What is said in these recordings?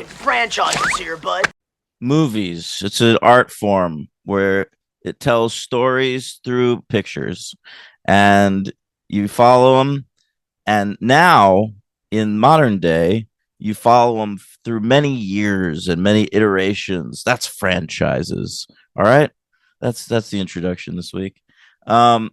franchises here, bud. Movies. It's an art form where it tells stories through pictures and you follow them. And now in modern day, you follow them through many years and many iterations. That's franchises. All right. That's the introduction this week. Um,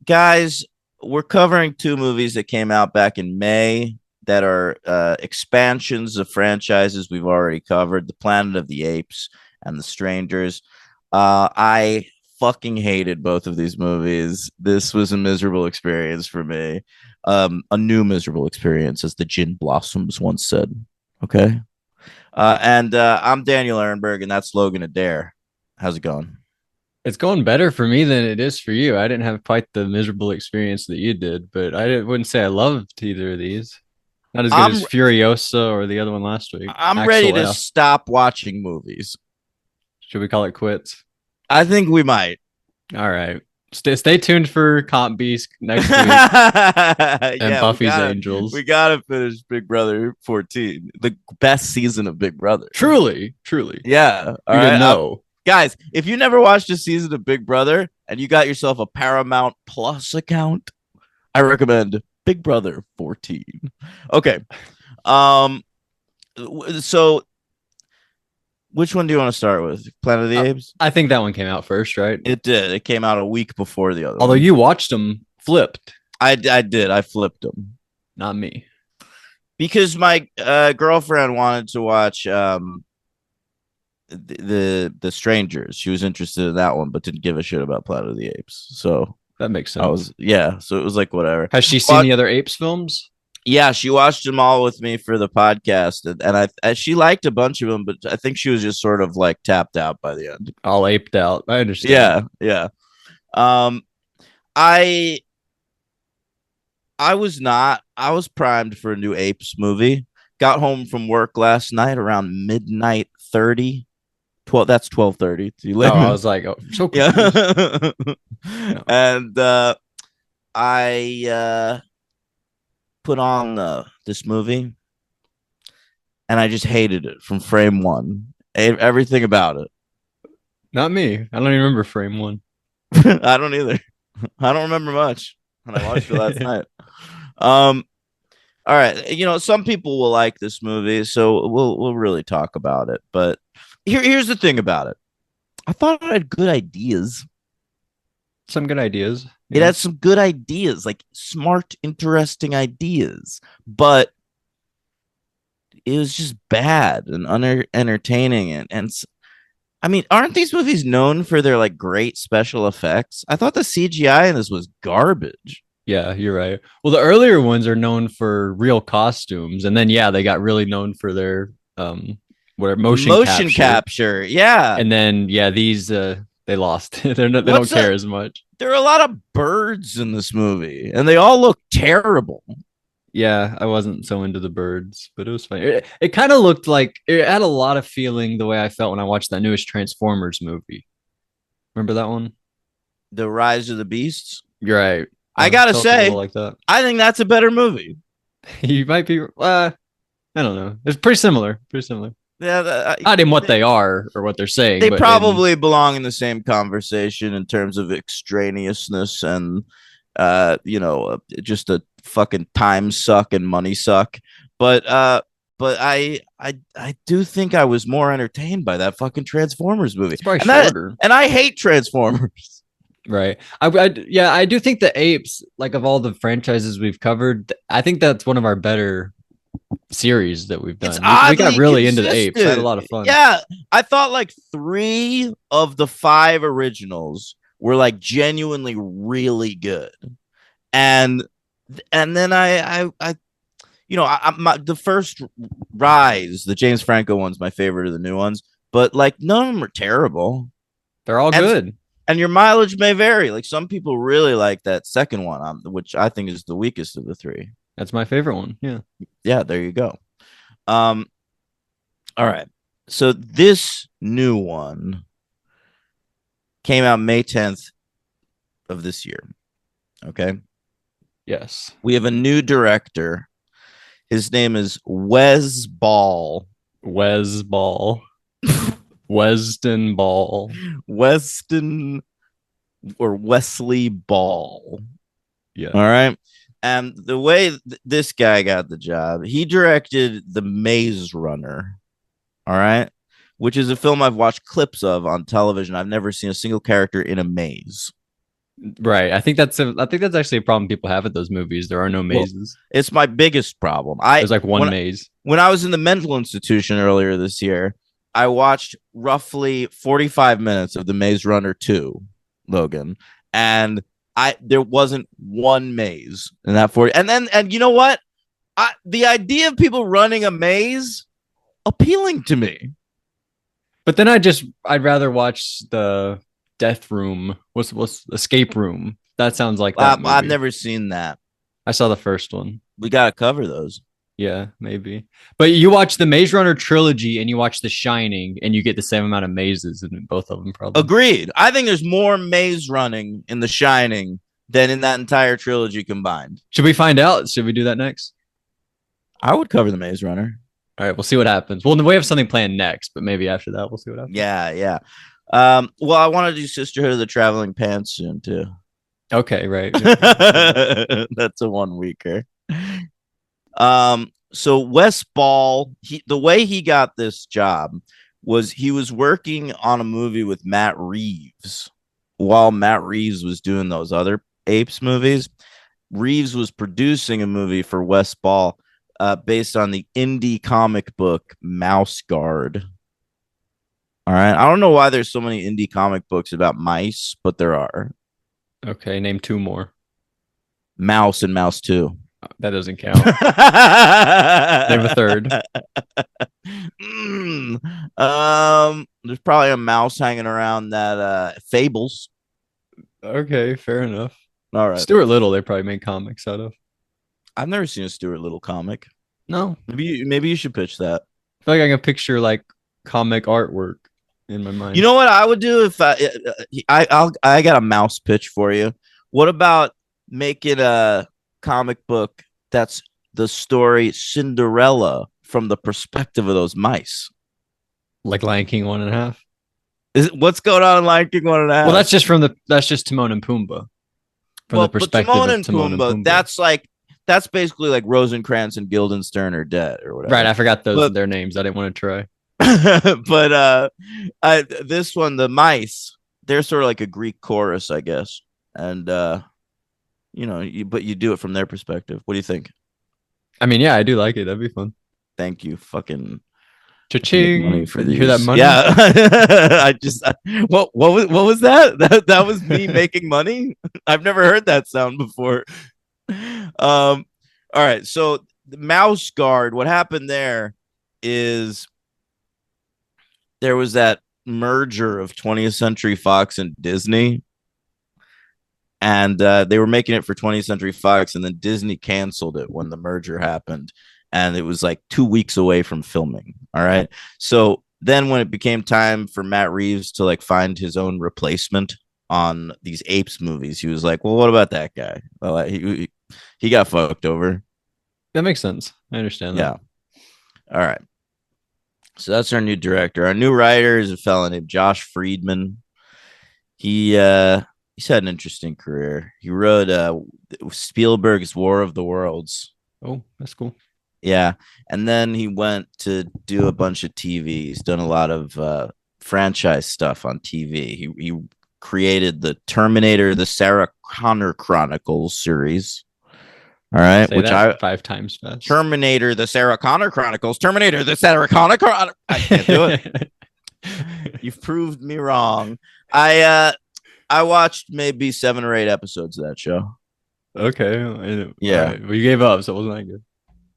Guys, we're covering two movies that came out back in May that are expansions of franchises we've already covered: The Planet of the Apes and The Strangers. I fucking hated both of these movies. This was a miserable experience for me. A new miserable experience, as the Gin Blossoms once said. Okay. And I'm Daniel Ehrenberg, and that's Logan Adair. How's it going? It's going better for me than it is for you. I didn't have quite the miserable experience that you did, but wouldn't say I loved either of these. Not as good I'm as Furiosa or the other one last week. I'm ready Axel to F. stop watching movies. Should we call it quits? I think we might. All right. Stay tuned for Comp Beast next week and Yeah, Buffy's Angels. we gotta finish Big Brother 14, the best season of Big Brother. Truly. Yeah. All You right. didn't know. Guys, if you never watched a season of Big Brother and you got yourself a Paramount Plus account, I recommend Big Brother 14. Okay. So which one do you want to start with? Planet of the Apes? I think that one came out first, right? It did. It came out a week before the other Although one. you watched them flipped, I did. I flipped them not me. because my girlfriend wanted to watch the Strangers. She was interested in that one, but didn't give a shit about Planet of the Apes. So That makes sense. So it was like whatever. Has she seen the other Apes films? Yeah, she watched them all with me for the podcast, and she liked a bunch of them, but I think she was just sort of like tapped out by the end. All aped out. I understand. Yeah. Um, I I was not. I was primed for a new Apes movie. Got home from work last night around midnight 30. 12. That's 12:30. Oh, I was like, oh, so confused. Yeah. No. And I put on this movie, and I just hated it from frame one. Everything about it. Not me. I don't even remember frame one. I don't either. I don't remember much when I watched it last night. All right, some people will like this movie, so we'll really talk about it. But here's the thing about it. I thought it had good ideas. Some good ideas. It had some good ideas, like smart, interesting ideas, but it was just bad and unentertaining. And I mean, aren't these movies known for their like great special effects? I thought the CGI in this was garbage. Yeah, you're right. Well, the earlier ones are known for real costumes, and then they got really known for their motion capture. Yeah, and then these they lost. They don't care as much. There are a lot of birds in this movie, and they all look terrible. Yeah, I wasn't so into the birds, but it was funny. It kind of looked like it had a lot of feeling the way I felt when I watched that newest Transformers movie. Remember that one? The Rise of the Beasts? You're right. I gotta say, like that. I think that's a better movie. You might be. I don't know. It's pretty similar. Yeah, not in what they are or what they're saying. They but probably belong in the same conversation in terms of extraneousness and, just a fucking time suck and money suck. But I do think I was more entertained by that fucking Transformers movie. It's probably shorter. And I hate Transformers. Right. I do think the Apes, like of all the franchises we've covered, I think that's one of our better series that we've done. We got really into the Apes. I had a lot of fun. Yeah, I thought like 3 of the 5 originals were like genuinely really good, and then the first Rise, the James Franco one's my favorite of the new ones, but like none of them are terrible. They're all good. And your mileage may vary. Like some people really like that second one, which I think is the weakest of the 3. That's my favorite one. Yeah. Yeah, there you go. All right. So this new one came out May 10th of this year. Okay. Yes. We have a new director. His name is Wes Ball. Wes Ball. Weston Ball. Weston or Wesley Ball. Yeah. All right. And the way this guy got the job, he directed The Maze Runner. All right. Which is a film I've watched clips of on television. I've never seen a single character in a maze. Right. I think that's actually a problem people have with those movies. There are no Well, mazes. it's my biggest problem. There's like one maze. When I was in the mental institution earlier this year, I watched roughly 45 minutes of The Maze Runner 2, Logan, and there wasn't one maze in that 40. And you know what? The idea of people running a maze appealing to me. But then I'd rather watch the Death Room. What's Escape Room? That sounds like that movie. I've never seen that. I saw the first one. We got to cover those. Yeah, maybe. But you watch the Maze Runner trilogy and you watch The Shining and you get the same amount of mazes in both of them, probably. Agreed. I think there's more maze running in The Shining than in that entire trilogy combined. Should we find out? Should we do that next? I would cover The Maze Runner. All right, we'll see what happens. Well, we have something planned next, but maybe after that we'll see what happens. Yeah. Well, I want to do Sisterhood of the Traveling Pants soon too. Okay, right. That's a 1 weeker. So Wes Ball, the way he got this job was he was working on a movie with Matt Reeves while Matt Reeves was doing those other Apes movies. Reeves was producing a movie for Wes Ball based on the indie comic book Mouse Guard. All right. I don't know why there's so many indie comic books about mice, but there are. Okay, name 2 more. Mouse and Mouse 2. That doesn't count. Name a third. There's probably a mouse hanging around that Fables. Okay, fair enough. All right. Stuart Little, they probably made comics out of. I've never seen a Stuart Little comic. No. Maybe you should pitch that. I feel like I can picture like comic artwork in my mind. You know what I would do if I got a mouse pitch for you. What about making a comic book that's the story Cinderella from the perspective of those mice? Like Lion King 1.5. What's going on in Lion King 1.5? Well, that's just Timon and Pumbaa. From the perspective of Timon and Pumbaa. That's basically like Rosencrantz and Guildenstern are dead or whatever. Right, I forgot their names. I didn't want to try. But this one, the mice, they're sort of like a Greek chorus, I guess. And but you do it from their perspective. What do you think? I mean, yeah, I do like it. That'd be fun. Thank you, fucking cha-ching. money for you hear that money? Yeah. What was that? That was me making money. I've never heard that sound before. All right. So the Mouse Guard, what happened there is there was that merger of 20th Century Fox and Disney. And they were making it for 20th Century Fox, and then Disney canceled it when the merger happened. And it was like 2 weeks away from filming. All right. So then when it became time for Matt Reeves to like find his own replacement on these Apes movies, he was like, well, what about that guy? Well, he got fucked over. That makes sense. I understand that. Yeah. All right. So that's our new director. Our new writer is a fellow named Josh Friedman. He's had an interesting career. He wrote Spielberg's War of the Worlds. Oh, that's cool. Yeah. And then he went to do a bunch of TV. He's done a lot of franchise stuff on TV. He created the Terminator, the Sarah Connor Chronicles series. All right. Say which that 5 times fast. Terminator, the Sarah Connor Chronicles. Terminator, the Sarah Connor Chronicles. I can't do it. You've proved me wrong. I watched maybe 7 or 8 episodes of that show. Okay. Yeah. Right. Well, you gave up, so it wasn't that good.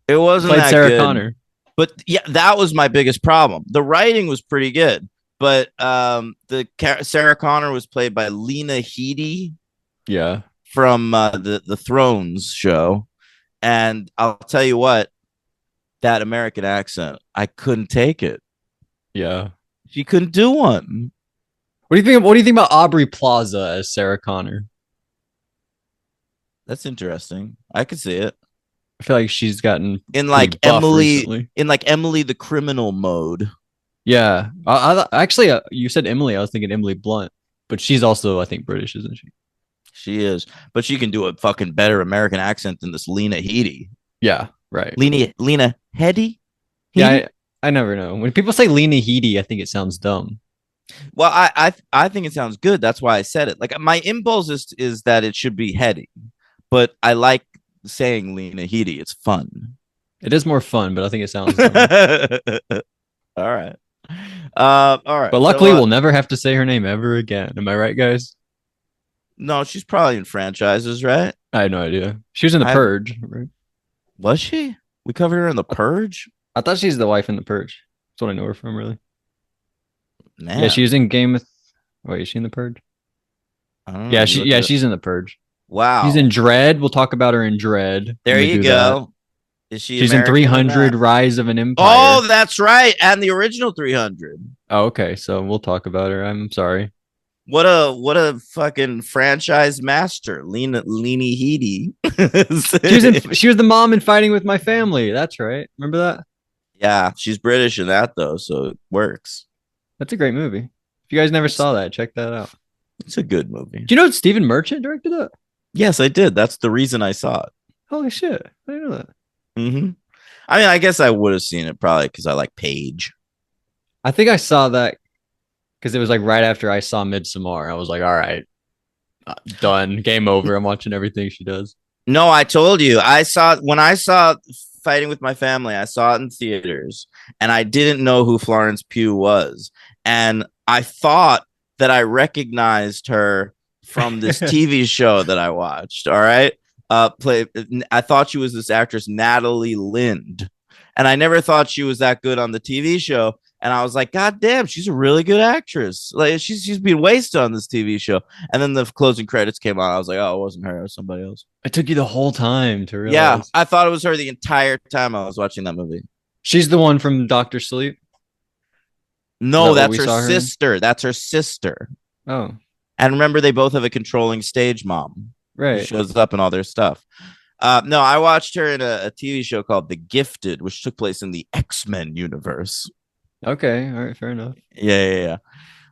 It wasn't Played that Sarah good. Connor. But yeah, that was my biggest problem. The writing was pretty good, but Sarah Connor was played by Lena Headey. Yeah. From the Thrones show, and I'll tell you what, that American accent, I couldn't take it. Yeah. She couldn't do one. What do you think about Aubrey Plaza as Sarah Connor? That's interesting. I could see it. I feel like she's gotten in pretty like buff Emily recently. in like Emily the criminal mode. Yeah, actually, you said Emily. I was thinking Emily Blunt, but she's also, I think, British, isn't she? She is, but she can do a fucking better American accent than this Lena Headey. Yeah, right. Lena Headey? Yeah, I never know. When people say Lena Headey, I think it sounds dumb. Well, I think it sounds good. That's why I said it. Like my impulse is that it should be Headey, but I like saying Lena Headey. It's fun. It is more fun, but I think it sounds dumb. All right. All right. But luckily, we'll never have to say her name ever again. Am I right, guys? No, she's probably in franchises, right? I had no idea. She was in The Purge, right? Was she? We covered her in The Purge? I thought she's the wife in The Purge. That's what I know her from, really. Man. Yeah, she was in Game of... Wait, is she in The Purge? I don't know. Yeah, she's in The Purge. Wow. She's in Dread. We'll talk about her in Dread. There you go. Is she? She's American in 300 Rise of an Empire. Oh, that's right. And the original 300. Oh, okay. So we'll talk about her. I'm sorry. What a fucking franchise master, Lena Headey. She was the mom in Fighting with My Family. That's right. Remember that? Yeah, she's British in that though, so it works. That's a great movie. If you guys never saw that, check that out. It's a good movie. Do you know Stephen Merchant directed it? Yes, I did. That's the reason I saw it. Holy shit! I didn't know that. Mm-hmm. I mean, I guess I would have seen it probably because I like Paige. I think I saw that because it was like right after I saw Midsommar. I was like, all right, done, game over. I'm watching everything she does. No, I told you. When I saw Fighting with My Family, I saw it in theaters, and I didn't know who Florence Pugh was, and I thought that I recognized her from this TV show that I watched. All right, I thought she was this actress Natalie Lind, and I never thought she was that good on the TV show. And I was like, God damn, she's a really good actress. Like she's been wasted on this TV show. And then the closing credits came on. I was like, oh, it wasn't her. It was somebody else. It took you the whole time to realize. Yeah, I thought it was her the entire time I was watching that movie. She's the one from Dr. Sleep? No, that's her sister. That's her sister. Oh. And remember, they both have a controlling stage mom. Right. Who shows up in all their stuff. No, I watched her in a TV show called The Gifted, which took place in the X-Men universe. Okay, all right, fair enough. Yeah.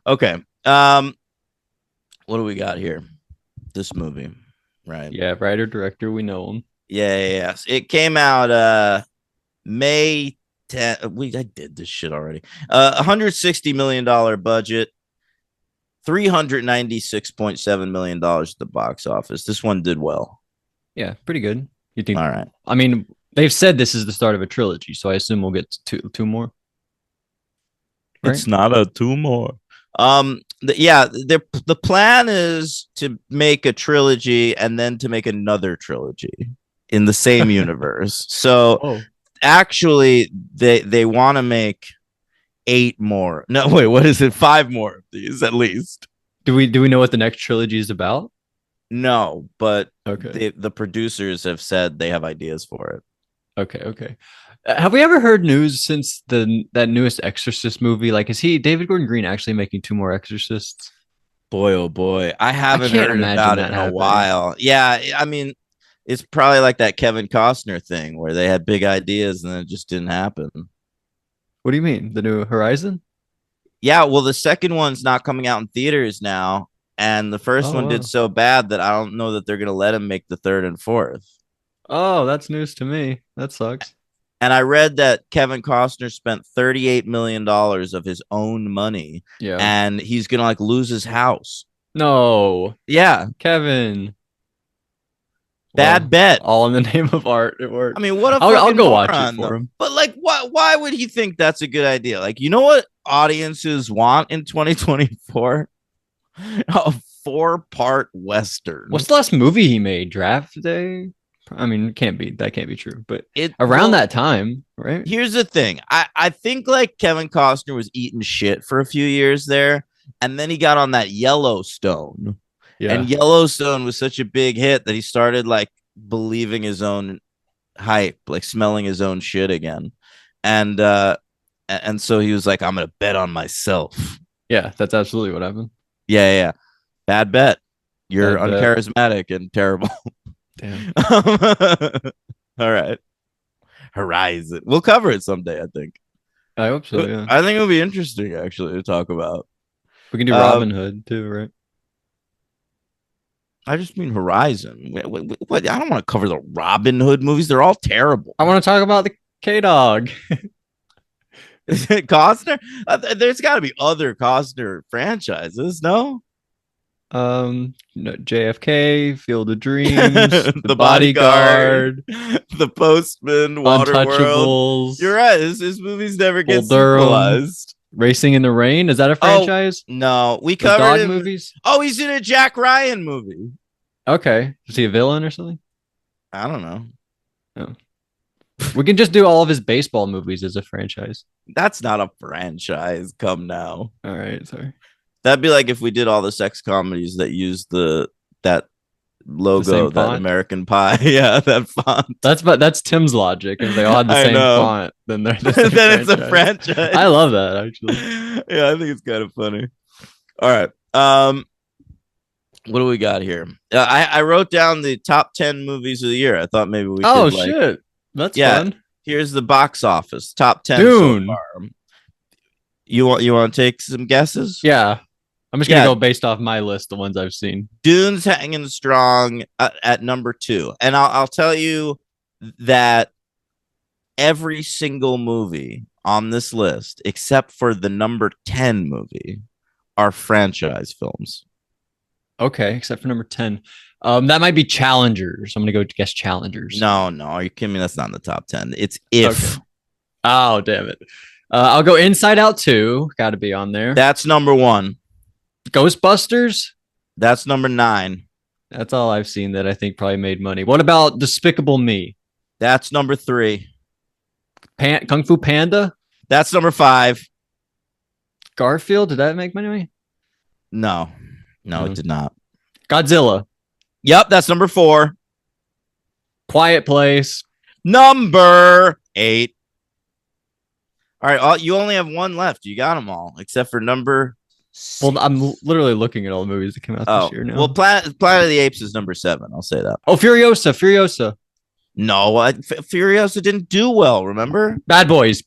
Okay. What do we got here? This movie, right? Yeah, writer, director, we know him. Yeah. It came out May 10th. I did this shit already. $160 million budget, $396.7 million at the box office. This one did well. Yeah, pretty good. You think? All right. I mean, they've said this is the start of a trilogy, so I assume we'll get two more. Right? It's not a two more. The plan is to make a trilogy and then to make another trilogy in the same universe. So actually, they want to make 8 more. No, wait, what is it? 5 more of these at least. Do we know what the next trilogy is about? No, but okay. The producers have said they have ideas for it. Okay. Have we ever heard news since that newest Exorcist movie? Like, is David Gordon Green actually making 2 more Exorcists? Boy, oh boy, I haven't heard about it in a while. Yeah, I mean, it's probably like that Kevin Costner thing where they had big ideas and then it just didn't happen. What do you mean? The New Horizon? Yeah, well, the second one's not coming out in theaters now, and the first one did so bad that I don't know that they're gonna let him make the 3rd and 4th. Oh, that's news to me. That sucks. And I read that Kevin Costner spent $38 million of his own money. Yeah. And he's going to like lose his house. No. Yeah. Kevin. Bad bet. All in the name of art. It worked. I mean, what a I'll go watch it for him. But like, why would he think that's a good idea? Like, you know what audiences want in 2024? A 4-part Western. What's the last movie he made? Draft Day? I mean, that can't be true, but around that time, right? Here's the thing. I think like Kevin Costner was eating shit for a few years there, and then he got on that Yellowstone. Yeah. And Yellowstone was such a big hit that he started like believing his own hype, like smelling his own shit again. And so he was like, I'm gonna bet on myself. Yeah, that's absolutely what happened. Yeah. Bad bet. You're uncharismatic and terrible. Damn. All right. Horizon. We'll cover it someday, I think. I hope so. Yeah, I think it'll be interesting actually to talk about. we can do Robin Hood too, right? I just mean Horizon. What? I don't want to cover the Robin Hood movies. They're all terrible. I want to talk about the K Dog. Costner? There's got to be other Costner franchises, no? No, JFK, Field of Dreams, The Bodyguard, The Postman, Waterworld. Untouchables. You're right. His movies never get Durham. sequelized. Racing in the Rain. Is that a franchise? No, we The covered dog him. movies. Oh, he's in a Jack Ryan movie. Okay, is he a villain or something? I don't know. We can just do all of his baseball movies as a franchise. That's not a franchise. Come now. All right, sorry. That'd be like if we did all the sex comedies that used that logo, that font? American Pie. Yeah, that font. That's Tim's logic. If they all had the I same know. font, then they're Then it's a franchise. I love that actually. Yeah, I think it's kind of funny. All right. What do we got here? I wrote down the top 10 movies of the year. I thought maybe we could Shit. That's Yeah. fun. Here's the box office top 10 Dune. so far. You want to take some guesses? Yeah. I'm just gonna go based off my list, the ones I've seen. Dune's hanging strong at number 2, and I'll tell you that every single movie on this list, except for the number 10 movie, are franchise films. Okay, except for number 10. That might be Challengers. I'm gonna go guess Challengers. No, are you kidding me? That's not in the top 10. It's If. Okay. Oh, damn it. I'll go Inside Out 2. Got to be on there. That's number 1. Ghostbusters. That's number 9. That's all I've seen that I think probably made money. What about Despicable Me? That's number 3. Kung Fu Panda. That's number 5. Garfield. Did that make money? No, it did not. Godzilla. Yep, that's number 4. Quiet Place. Number 8. All right, you only have one left. You got them all, except for number 6. Well, I'm literally looking at all the movies that came out this year now. Well, Planet of the Apes is number 7. I'll say that. Oh, Furiosa. No, Furiosa didn't do well, remember? Bad Boys.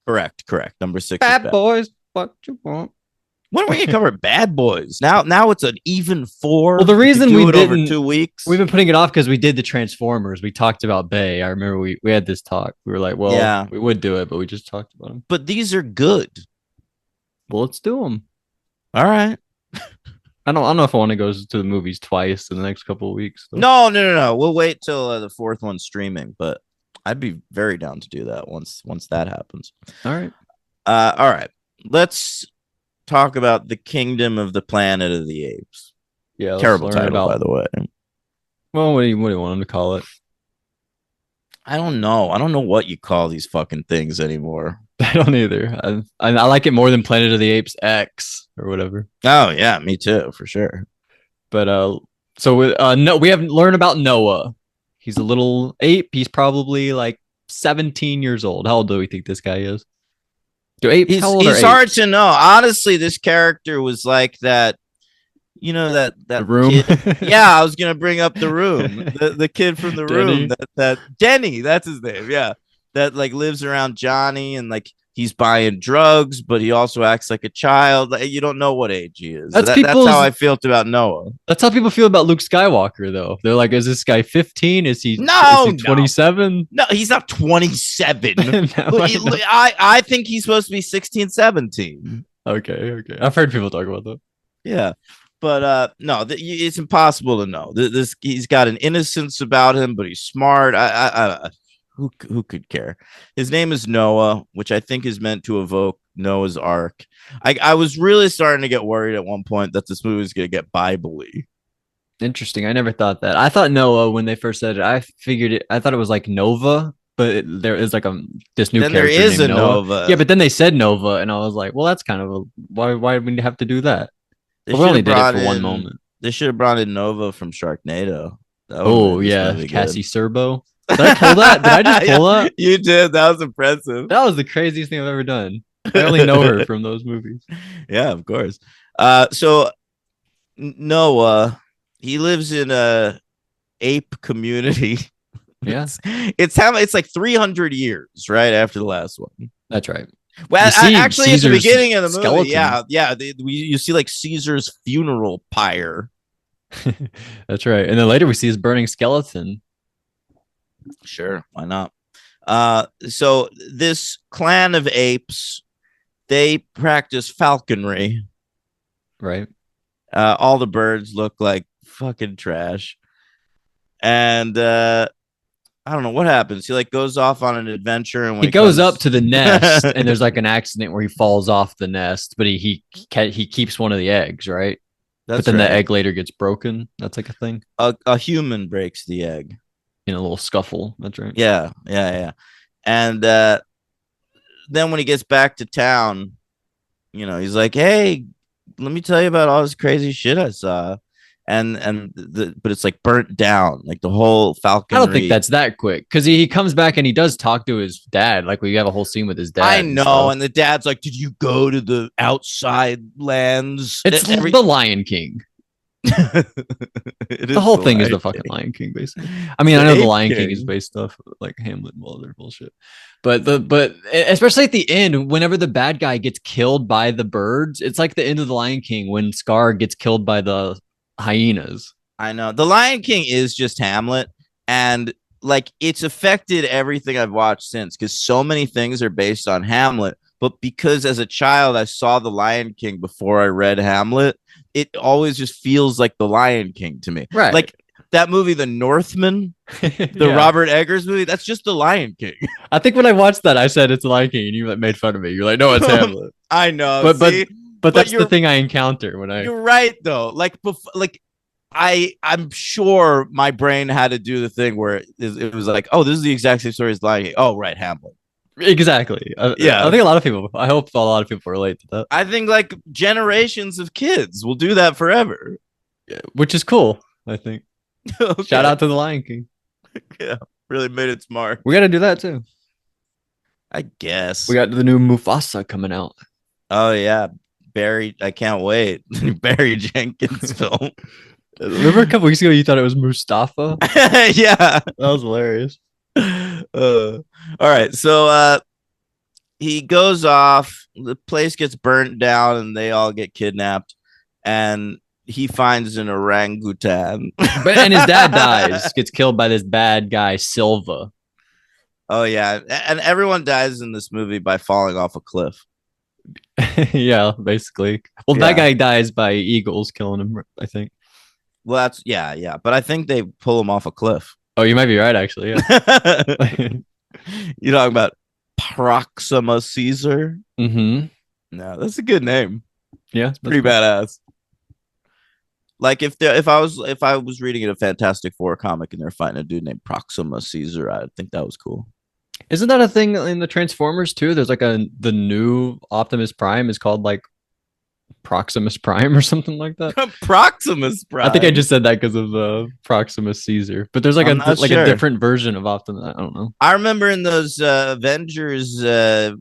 Correct. Number 6. Bad Boys. What you want? When are we gonna cover Bad Boys? Now it's an even 4. Well, the reason we didn't over 2 weeks. We've been putting it off because we did the Transformers. We talked about Bay. I remember we had this talk. We were like, well, yeah, we would do it, but we just talked about them. But these are good. Well, let's do them. All right. I don't know if I want to go to the movies twice in the next couple of weeks. Though. No. We'll wait till the 4th one's streaming, but I'd be very down to do that once that happens. All right. All right. Let's talk about the Kingdom of the Planet of the Apes. Yeah. Terrible title, by the way. Well, what do you want them to call it? I don't know. I don't know what you call these fucking things anymore. I don't either. I like it more than Planet of the Apes X or whatever. Oh yeah, me too, for sure. But we haven't learned about Noah. He's a little ape. He's probably like 17 years old. How old do we think this guy is? He's hard to know. Honestly, this character was like that. You know that the Room. Kid? Yeah, I was gonna bring up The Room. The kid from The Denny. Room. That Denny. That's his name. Yeah, that like lives around Johnny and like he's buying drugs, but he also acts like a child. You don't know what age he is. That's how I felt about Noah. That's how people feel about Luke Skywalker, though. They're like, "Is this guy 15? Is he 27? No, he's not 27. I think he's supposed to be 16, 17. Okay. I've heard people talk about that. Yeah. But no, it's impossible to know. He's got an innocence about him, but he's smart. Who could care? His name is Noah, which I think is meant to evoke Noah's Ark. I was really starting to get worried at one point that this movie was going to get Bible-y. Interesting. I never thought that. I thought Noah when they first said it. I thought it was like Nova, but there is like this new then character. There is named a Nova. Yeah, but then they said Nova, and I was like, well, that's kind of why did we have to do that? We only did it for one moment. They should have brought in Nova from Sharknado. Oh yeah, Cassie Serbo. Did I pull that? Did I just pull that? You did. That was impressive. That was the craziest thing I've ever done. I only know her from those movies. Yeah, of course. So Noah, he lives in a ape community Yeah, It's like 300 years right after the last one. that's right. Well, You see actually, at the Caesar's beginning of the movie, skeleton. you see like Caesar's funeral pyre. That's right. And then later we see his burning skeleton. Sure, why not? So this clan of apes, they practice falconry. Right. All the birds look like fucking trash, and I don't know what happens. He like goes off on an adventure, and when He he goes up comes, to the nest, and there's like an accident where he falls off the nest, but he keeps one of the eggs, right? But that's then the right. egg later gets broken. That's like a thing A human breaks the egg. in a little scuffle. That's right. Yeah. And then when he gets back to town, he's like, "Hey, let me tell you about all this crazy shit I saw." But it's like burnt down, like the whole I don't think falconry. that's that quick because he comes back and he does talk to his dad. Like we have a whole scene with his I dad and know, stuff. and the dad's like, "Did you go to the outside lands?" It's the Lion King. The whole thing is the fucking Lion King, basically. I mean, I know the Lion King is based off like Hamlet and all other bullshit, but especially at the end, whenever the bad guy gets killed by the birds, it's like the end of the Lion King when Scar gets killed by the hyenas. I know the Lion King is just Hamlet, and like it's affected everything I've watched since because so many things are based on Hamlet. But because as a child I saw the Lion King before I read Hamlet, it always just feels like the Lion King to me. Right. Like that movie, The Northman, the Yeah. Robert Eggers movie, that's just the Lion King. I think when I watched that, I said it's the Lion King, and you like made fun of me. You're like, no, it's Hamlet. I know, But that's the you're thing I encounter when I. you're right though. Like I'm sure my brain had to do the thing where it was like, oh, this is the exact same story as Lion King. Oh, right, Hamlet. Exactly. Yeah. I think a lot of people. I hope a lot of people relate to that, I think like generations of kids will do that forever. which is cool. I think. Okay. Shout out to the Lion King. Yeah, really made its mark. We got to do that too. I guess. We got the new Mufasa coming out. Oh yeah, Barry. I can't wait. Barry Jenkins film. Remember a couple weeks ago you thought it was Mustafa? Yeah, That was hilarious. all right. So he goes off. The place gets burnt down, and they all get kidnapped. And he finds an orangutan. And his dad dies, gets killed by this bad guy Silva. Oh yeah, and everyone dies in this movie by falling off a cliff. Yeah, basically. Well, Yeah. that guy dies by eagles killing him, I think. Well, that's yeah. But I think they pull him off a cliff. Oh, you might be right, actually. Yeah. You talking about Proxima Caesar? Mm-hmm. No, that's a good name. Yeah, that's Pretty cool. badass. Like if I was reading a Fantastic Four comic and they're fighting a dude named Proxima Caesar, I think that was cool. Isn't that a thing in the Transformers too? There's like the new Optimus Prime is called like Proximus Prime or something like that. Proximus Prime. I think I just said that because of Proximus Caesar. But there's like I'm not a sure. different version of Optimus. I don't know. I remember in those Avengers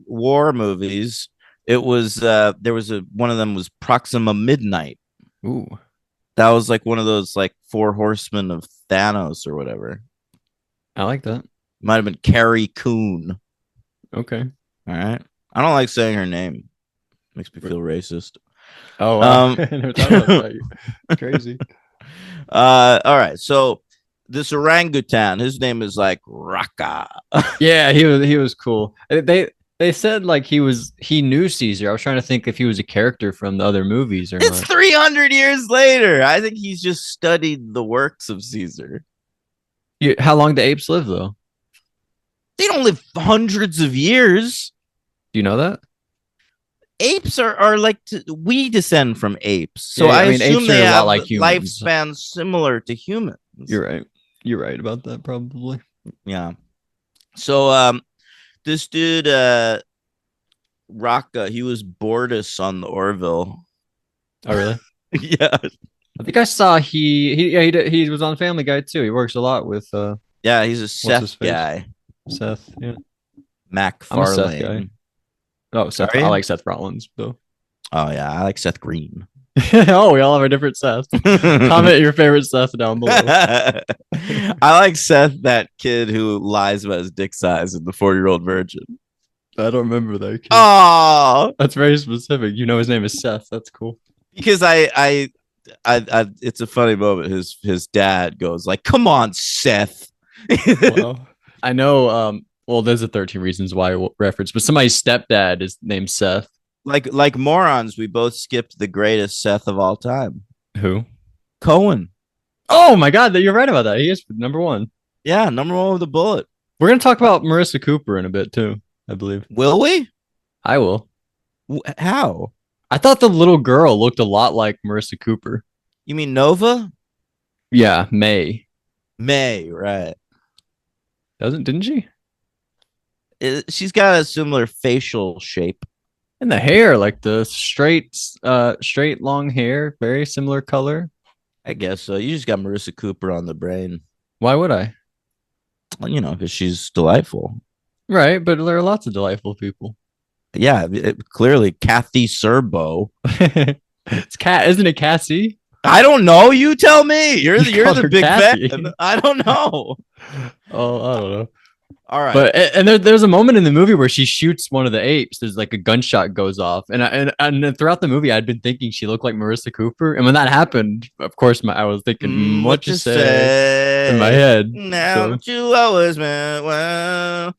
war movies, it was there was one of them was Proxima Midnight. Ooh, That was like one of those like four horsemen of Thanos or whatever. I like that. Might have been Carrie Coon. Okay. All right. I don't like saying her name. Makes me feel racist. Oh, wow. Um, I never thought about that. Crazy. All right. So this orangutan, his name is like Raka. Yeah, he was cool. They said like he knew Caesar. I was trying to think if he was a character from the other movies or It's not. 300 years later. I think he's just studied the works of Caesar. How long do apes live though? They don't live hundreds of years. Do you know that? Apes are like we descend from apes, so Yeah, I I mean, assume apes they are a lot have like humans. lifespans similar to humans. You're right. You're right about that probably. Yeah. So this dude Raka, he was Bortus on the Orville. Oh really? Yeah. I think I saw he was on Family Guy too. He works a lot with Yeah, he's a his Seth face? guy. Seth. Yeah. Mac I'm a Seth Farlane. guy. Oh, Seth. Are you? I like Seth Rollins though. Oh yeah, I like Seth Green. Oh, we all have a different Seth. Comment your favorite Seth down below. I like Seth, that kid who lies about his dick size in the 4-year-old virgin. I don't remember that kid. Oh, That's very specific. You know his name is Seth. That's cool. because I it's a funny moment. His dad goes like, "Come on, Seth." Well, I know. Well, there's a 13 Reasons Why reference, but somebody's stepdad is named Seth. like morons, we both skipped the greatest Seth of all time, Who? Cohen. Oh my God, you're right about that. He is number one. Yeah, number one with a bullet. We're gonna talk about Marissa Cooper in a bit too, I believe. Will we? I will. How? I thought the little girl looked a lot like Marissa Cooper. You mean Nova? Yeah, May. May, right? Didn't she? She's got a similar facial shape. And the hair, like the straight long hair, very similar color. I guess so. You just got Marissa Cooper on the brain. Why would I? Well, you know, because she's delightful. Right, but there are lots of delightful people. Yeah, clearly Kathy Serbo. It's Cat, isn't it Cassie? I don't know. You tell me. You're called the her big Kathy. fan. I don't know. Oh, I don't know. All right. But and there's a moment in the movie where she shoots one of the apes. There's like a gunshot goes off, and throughout the movie, I'd been thinking she looked like Marissa Cooper. And when that happened, of course, I was thinking, what you say in my head. Now you always meant well.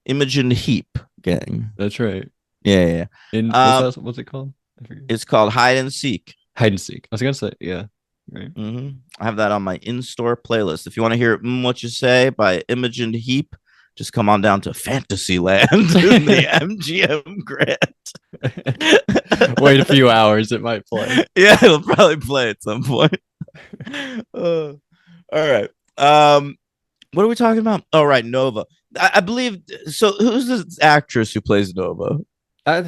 Imogen Heap gang. That's right. Yeah. What's it called? I forget. It's called Hide and Seek. Hide and Seek. I was gonna say, yeah. Right. Mm-hmm. I have that on my in-store playlist. If you want to hear What You Say by Imogen Heap, just come on down to Fantasyland in the MGM Grand. Wait a few hours, it might play. Yeah, it'll probably play at some point. All right. What are we talking about? Oh, right, Nova. I believe so. Who's the actress who plays Nova?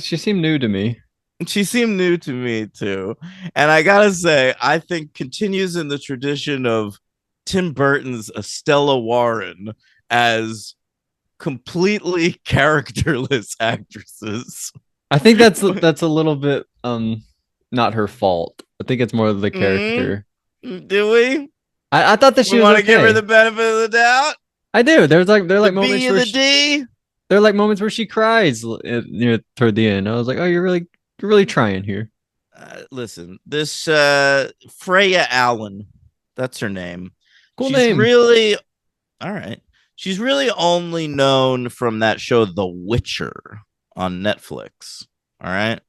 She seemed new to me. She seemed new to me too. And I gotta say, I think continues in the tradition of Tim Burton's Estella Warren as completely characterless actresses. I think that's a little bit not her fault. I think it's more of the character. Do we? I thought that she we was want to okay. give her the benefit of the doubt. I do. They're like the moments B where and the D. They're like moments where she cries near toward the end. I was like, oh, you're really trying here. Listen, this Freya Allen, that's her name. Cool She's name. Really, all right. She's really only known from that show, The Witcher, on Netflix. All right.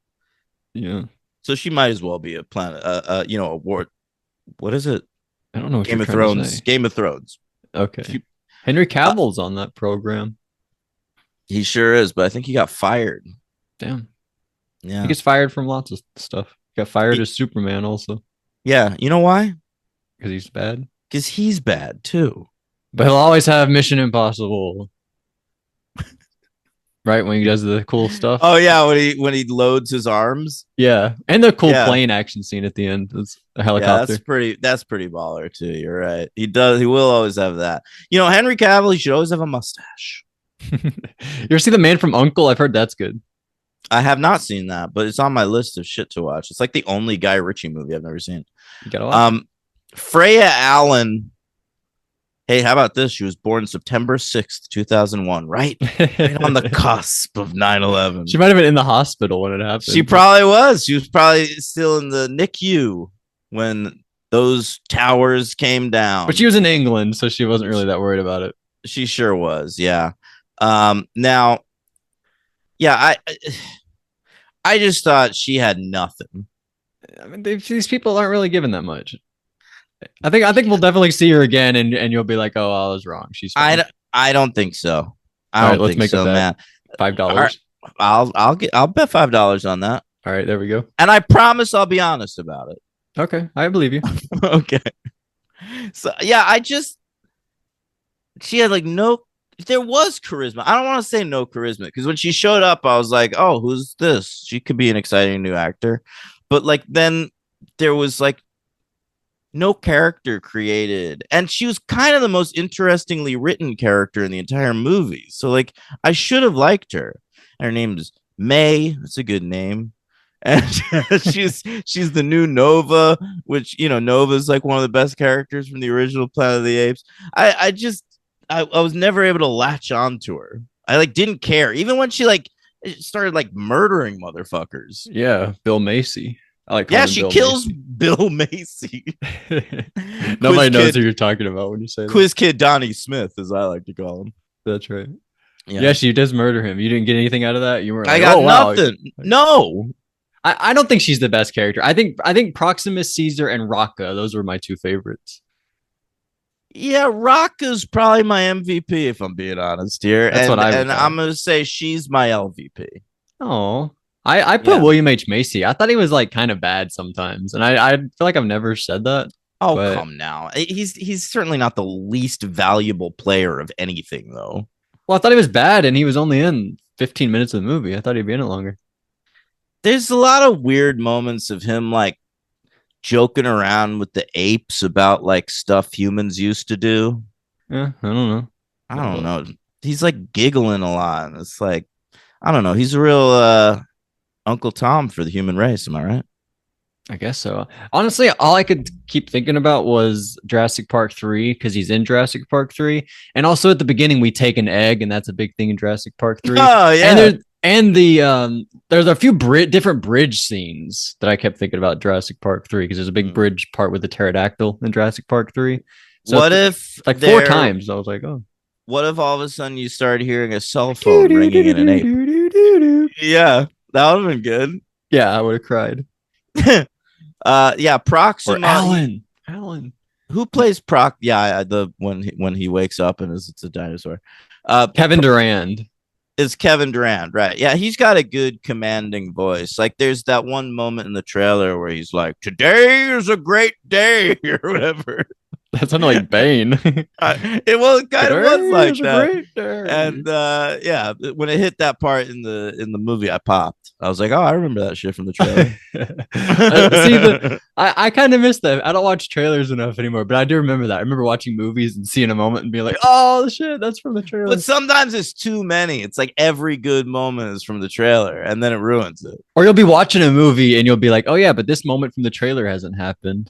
Yeah. So she might as well be a planet, award. What is it? I don't know. What Game of Thrones. Game of Thrones. Okay. Henry Cavill's on that program. He sure is, but I think he got fired. Damn. Yeah. He gets fired from lots of stuff. He got fired as Superman also. Yeah. You know why? Because he's bad. Because he's bad too. But he'll always have Mission Impossible. Right, when he does the cool stuff. Oh yeah, when he loads his arms. Yeah, and the cool plane action scene at the end. It's a helicopter. Yeah, that's pretty baller too. You're right. He will always have that. You know, Henry Cavill, he should always have a mustache. You ever see The Man from U.N.C.L.E.? I've heard that's good. I have not seen that, but it's on my list of shit to watch. It's like the only Guy Ritchie movie I've never seen. You gotta watch. Freya Allen. Hey, how about this? She was born September 6th, 2001, right on the cusp of 9/11. She might have been in the hospital when it happened. She probably was. She was probably still in the NICU when those towers came down. But she was in England, so she wasn't really that worried about it. She sure was, yeah. Now, yeah, I just thought she had nothing. I mean, these people aren't really given that much. I think we'll definitely see her again, and you'll be like, "Oh, I was wrong. She's fine." I don't think so. Let's make so, man. $5. I'll bet $5 on that. All right, there we go. And I promise I'll be honest about it. Okay, I believe you. Okay. So yeah, she had like no. There was charisma. I don't want to say no charisma because when she showed up, I was like, "Oh, who's this? She could be an exciting new actor." But like then there was like no character created, and she was kind of the most interestingly written character in the entire movie. So like I should have liked her. Her name is May. That's a good name. and she's the new Nova, which Nova's like one of the best characters from the original Planet of the Apes. I was never able to latch on to her. I like didn't care even when she like started like murdering motherfuckers. Yeah, Bill Macy. I like Yeah, calling him she Bill kills Macy. Bill Macy. Nobody knows Kid- who you're talking about when you say that. Quiz Kid Donnie Smith, as I like to call him. That's right. Yeah, Yeah, she does murder him. You didn't get anything out of that. You were I like, got oh wow. nothing. No, I don't think she's the best character. I think Proximus, Caesar, and Rocca. Those were my two favorites. yeah, Rocka's probably my MVP if I'm being honest here. That's what I would and thought. I'm gonna say she's my LVP. Oh, I put Yeah. William H Macy. I thought he was like kind of bad sometimes, and I feel like I've never said that. Oh, But- come now. He's certainly not the least valuable player of anything, though. Well, I thought he was bad, and he was only in 15 minutes of the movie. I thought he'd be in it longer. There's a lot of weird moments of him like joking around with the apes about like stuff humans used to do. Yeah, I don't know. I don't know. He's like giggling a lot. And it's like, I don't know. He's a real Uncle Tom for the human race. Am I right? I guess so. Honestly, all I could keep thinking about was Jurassic Park 3 because he's in Jurassic Park 3. And also at the beginning, we take an egg, and that's a big thing in Jurassic Park 3. Oh, yeah. And there's a few different bridge scenes that I kept thinking about Jurassic Park 3 because there's a big bridge part with the pterodactyl in Jurassic Park 3. So What if like 4 times I was like, oh. What if all of a sudden you started hearing a cell phone ringing in an ape? Yeah, that would have been good. Yeah, I would have cried. Yeah, Proxima. Or Alan. Who plays Proc? Yeah, when he wakes up and it's a dinosaur. Kevin Durand. Is Kevin Durand, right? Yeah, he's got a good commanding voice. Like there's that one moment in the trailer where he's like, "Today is a great day," or whatever. That sounded like Bane. It kind of was like that. And yeah, when it hit that part in the movie, I popped. I was like, "Oh, I remember that shit from the trailer." See, I kind of miss that. I don't watch trailers enough anymore, but I do remember that. I remember watching movies and seeing a moment and being like, "Oh shit, that's from the trailer." But sometimes it's too many. It's like every good moment is from the trailer, and then it ruins it. Or you'll be watching a movie and you'll be like, "Oh yeah, but this moment from the trailer hasn't happened."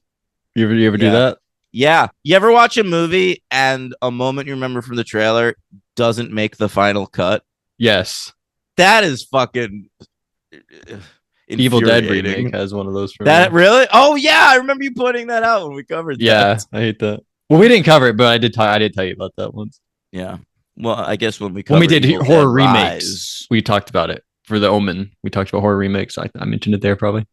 You ever do that? Yeah. You ever watch a movie and a moment you remember from the trailer doesn't make the final cut? Yes. That is fucking Evil Dead infuriating. remake has one of those for That me. really? Oh yeah, I remember you putting that out when we covered Yeah, that. I hate that. Well, we didn't cover it, but I did tell you about that once. Yeah. Well, I guess when we did Evil horror Dead remakes, Rise- we talked about it for the Omen. We talked about horror remakes. I mentioned it there probably.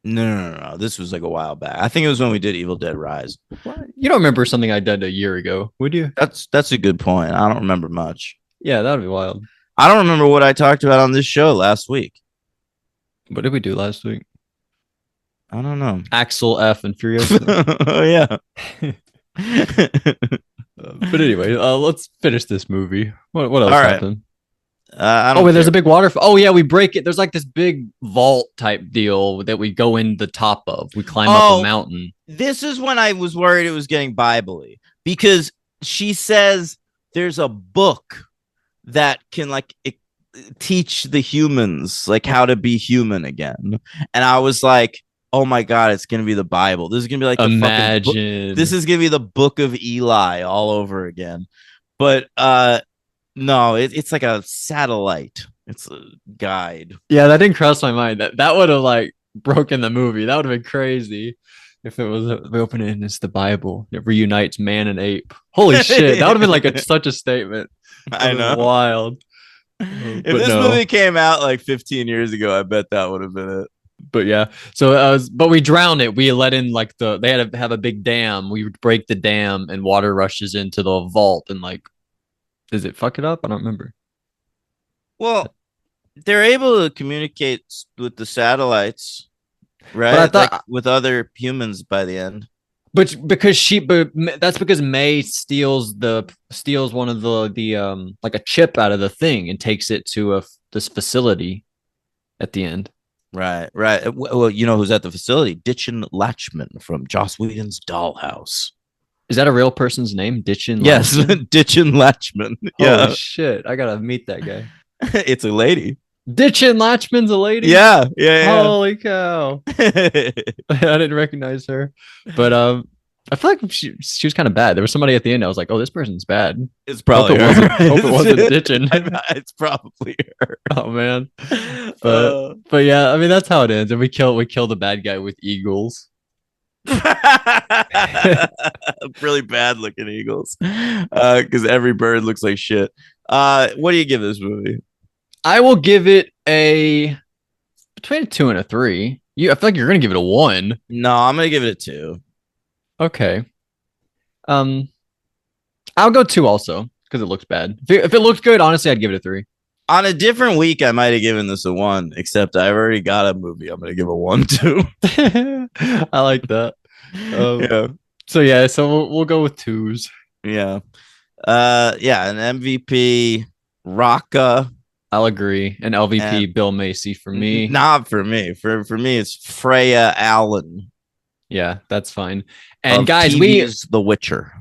No. This was like a while back. I think it was when we did Evil Dead Rise. You don't remember something I did a year ago, would you? That's a good point. I don't remember much. Yeah, that would be wild. I don't remember what I talked about on this show last week. What did we do last week? I don't know. Axel F and Furious. Oh yeah. But anyway, let's finish this movie. What else All right. happened? I don't Oh, wait, there's care. a big waterfall. Oh yeah, we break it. There's like this big vault type deal that we go in the top of. We climb up Oh. a mountain. This is when I was worried it was getting Bible-y because she says there's a book that can like teach the humans like how to be human again. And I was like, oh my God, it's going to be the Bible. This is going to be like the fucking book. Imagine. This is going to be the book of Eli all over again. But no, it's like a satellite. It's a guide. Yeah, that didn't cross my mind. That would have like broken the movie. That would have been crazy if it was we open it and it's the Bible. It reunites man and ape. Holy shit, that would have been like such a statement. I know. Wild. If But this no. movie came out like 15 years ago, I bet that would have been it. But yeah, so but we drowned it. We let in like they had to have a big dam. We would break the dam and water rushes into the vault and like, does it fuck it up? I don't remember. Well, they're able to communicate with the satellites, right? But I thought- Like, with other humans by the end. But that's because May steals one of the like a chip out of the thing and takes it to this facility at the end. Right. Well, you know who's at the facility? Ditchin Latchman from Joss Whedon's Dollhouse. Is that a real person's name? Ditchin? Yes, Ditchin Latchman. Holy Yeah, shit! I gotta meet that guy. it's a lady. Ditchin Latchman's a lady. Yeah, yeah, Holy cow! yeah. I didn't recognize her, but I feel like she was kind of bad. There was somebody at the end. I was like, oh, this person's bad. It's probably Hope it wasn't Ditchin. It's probably her. Oh man, but yeah, I mean that's how it ends, and we kill the bad guy with eagles. Really bad looking eagles, because every bird looks like shit. What do you give this movie? I will give it a between a 2 and a 3. I feel like you're gonna give it a 1. No, I'm gonna give it a 2. Okay. I'll go 2 also because it looks bad. If it looks good, honestly, I'd give it a 3. On a different week, I might have given this a 1, except I've already got a movie I'm gonna give a 1 to. I like that. Yeah, So yeah, so we'll go with 2s. yeah, yeah. An MVP, Rocka. I'll agree. An LVP, Bill Macy for me. Not for me. For me, it's Freya Allen. Yeah, that's fine. And guys, TV's The Witcher.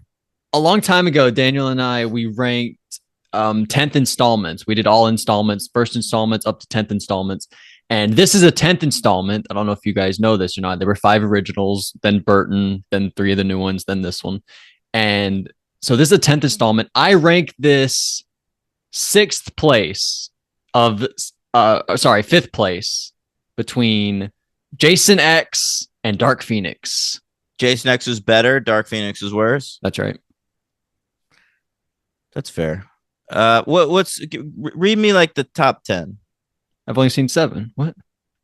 A long time ago, Daniel and I, we ranked 10th installments. We did all installments, first installments up to 10th installments. And this is a 10th installment. I don't know if you guys know this or not. There were 5 originals, then Burton, then 3 of the new ones, then this one. And so this is a 10th installment. I rank this 6th place of, 5th place between Jason X and Dark Phoenix. Jason X is better. Dark Phoenix is worse. That's right. That's fair. Read me like the top 10. I've only seen 7. What?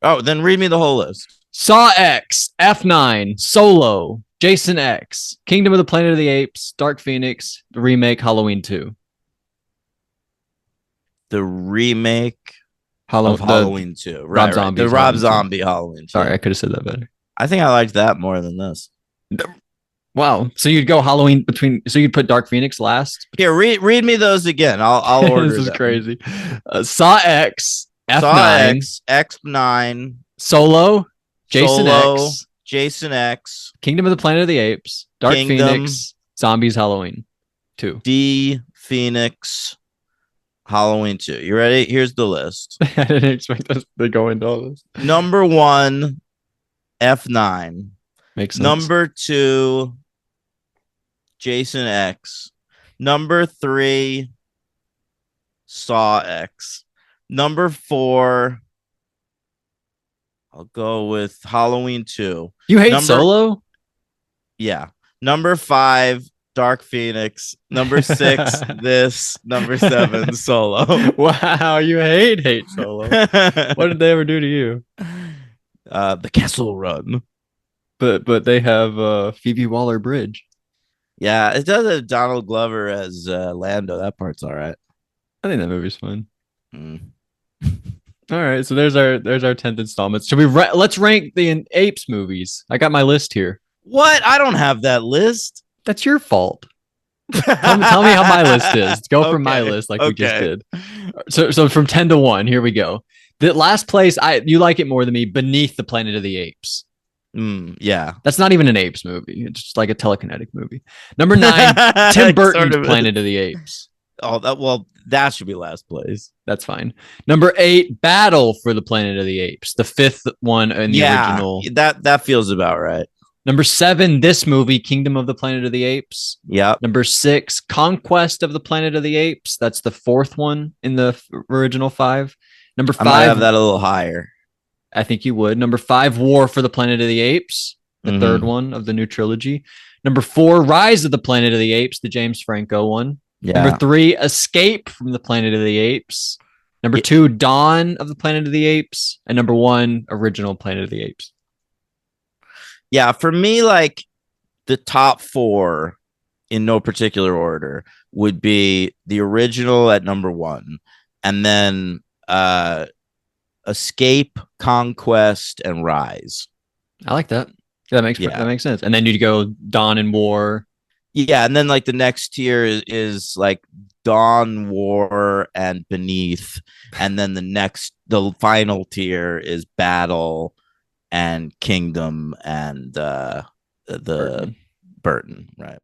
Oh, then read me the whole list. Saw X, F9, Solo, Jason X, Kingdom of the Planet of the Apes, Dark Phoenix, the remake, Halloween 2. The remake of Halloween 2. Rob Zombie. The Rob Zombie Halloween 2. Sorry, I could have said that better. I think I liked that more than this. Wow. So you'd go Halloween so you'd put Dark Phoenix last? Here, read me those again. I'll order This is them. crazy. Saw X, F9, Saw X, X9, Solo, X, Jason X, Kingdom of the Planet of the Apes, Dark Phoenix, Zombies, Halloween 2. D Phoenix, Halloween 2. You ready? Here's the list. I didn't expect us to go into all this. Number 1, F9. Makes sense. Number 2, Jason X. Number 3, Saw X. Number 4, I'll go with Halloween 2. You hate Solo? Yeah. Number 5, Dark Phoenix. Number 6, this. Number 7, Solo. Wow, you hate Solo. What did they ever do to you? The Kessel Run. But they have Phoebe Waller-Bridge. Yeah, it does have Donald Glover as Lando. That part's all right. I think that movie's fun. All right, so there's our 10th installment. Should we let's rank the Apes movies? I got my list here. What? I don't have that list. That's your fault. Tell me how my list is. Go from my list like we just did. So from 10 to 1, here we go. The last place, you like it more than me, Beneath the Planet of the Apes. Yeah. That's not even an Apes movie. It's just like a telekinetic movie. Number 9, Tim Burton's Planet of the Apes. Oh, that should be last place. That's fine. Number 8, Battle for the Planet of the Apes, the 5th one in the original. That feels about right. Number 7, this movie, Kingdom of the Planet of the Apes. Yep. Number 6, Conquest of the Planet of the Apes. That's the 4th one in the original 5. Number 5, I might have that a little higher. I think you would. Number 5, War for the Planet of the Apes, the 3rd one of the new trilogy. Number 4, Rise of the Planet of the Apes, the James Franco one. Yeah. Number 3, Escape from the Planet of the Apes. Number 2, Dawn of the Planet of the Apes. And number 1, Original Planet of the Apes. Yeah, for me, like the top 4 in no particular order would be the original at number 1, and then Escape, Conquest, and Rise. I like that. That makes sense. And then you'd go Dawn and War. Yeah, and then like the next tier is like Dawn, War, and Beneath, and then the final tier is Battle and Kingdom and the Burton, right?